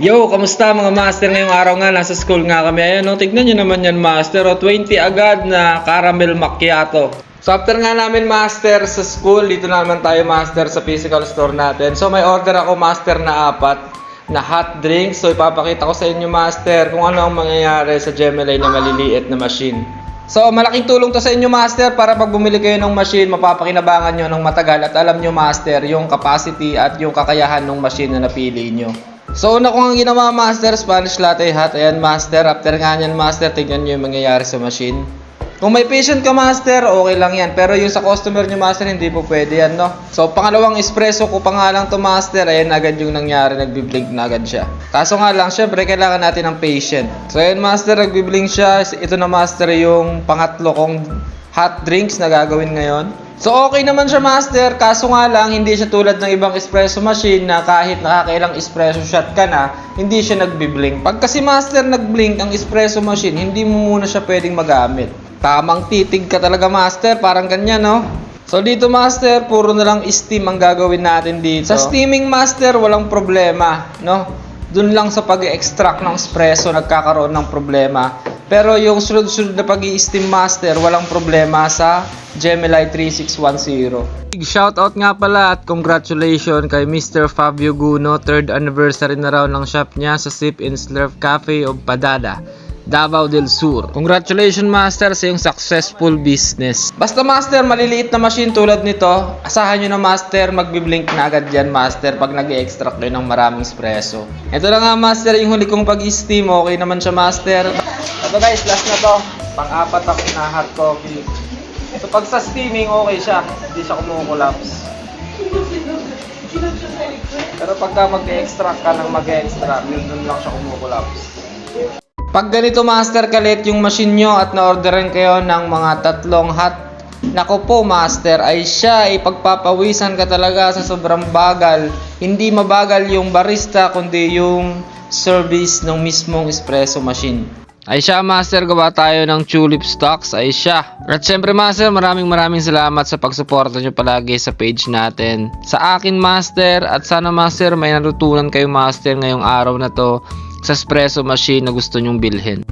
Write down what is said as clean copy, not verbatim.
Yo, kamusta mga master? Ngayong araw nga, nasa school nga kami. Ayan, no, tignan nyo naman yan master. 20 agad na caramel macchiato. So after nga namin master sa school, dito naman tayo master sa physical store natin. So may order ako master na 4 na hot drinks. So ipapakita ko sa inyo master kung ano ang mangyayari sa Gemelay na maliliit na machine. So malaking tulong to sa inyo master para pag bumili kayo ng machine, mapapakinabangan nyo ng matagal at alam nyo master yung capacity at yung kakayahan ng machine na napili nyo. So una ko ang ginawa master, Spanish latte hot. Ayan master, after nga nyan master, tignan nyo yung mangyayari sa machine. Kung may patient ka master, okay lang yan. Pero yung sa customer nyo master, hindi po pwede yan, no? So pangalawang espresso ko pa nga lang to master, ayan agad yung nangyari, nagbiblink na agad siya. Kaso nga lang, syempre kailangan natin ng patient. So ayan master, nagbiblink siya. Ito na master yung pangatlo kong hot drinks na gagawin ngayon. So okay naman siya master, kaso nga lang hindi siya tulad ng ibang espresso machine na kahit nakakailang espresso shot ka na, hindi siya nagbiblink. Pag kasi master nagblink ang espresso machine, hindi mo muna siya pwedeng magamit. Tamang titig ka talaga master, parang ganyan no? So dito master, puro na lang steam ang gagawin natin dito. Sa steaming master, walang problema, no? Dun lang sa pag-extract ng espresso nagkakaroon ng problema. Pero yung sunod-sunod na pag-i-steam master, walang problema sa Gemelay 3610. Big shoutout nga pala at congratulations kay Mr. Fabio Guno. 3rd anniversary na raw ng shop niya sa Sip and Slurp Cafe of Padada, Davao del Sur. Congratulations master sa iyong successful business. Basta master, maliliit na machine tulad nito, asahan nyo na master, magbiblink na agad yan master pag nag-i-extract kayo ng maraming espresso. Ito na nga master, yung huli kong pag-steam, okay naman siya master. Ito guys, last na to, pang-4 ako na hot coffee. Ito pag sa steaming, okay siya, hindi siya kumukulapse. Pero pagka mag-extract ka ng mag-extract, yun dun lang siya kumukulapse. Pag ganito master kalit yung machine nyo at na-orderan kayo ng mga 3 hot, nako po master, ay siya ipagpapawisan ka talaga sa sobrang bagal. Hindi mabagal yung barista kundi yung service ng mismong espresso machine. Ay siya master, gawa tayo ng tulip stocks, ay siya. At syempre master, maraming salamat sa pagsuporta nyo palagi sa page natin. Sa akin master, at sana master may natutunan kayo master ngayong araw na to sa espresso machine na gusto nyong bilhin.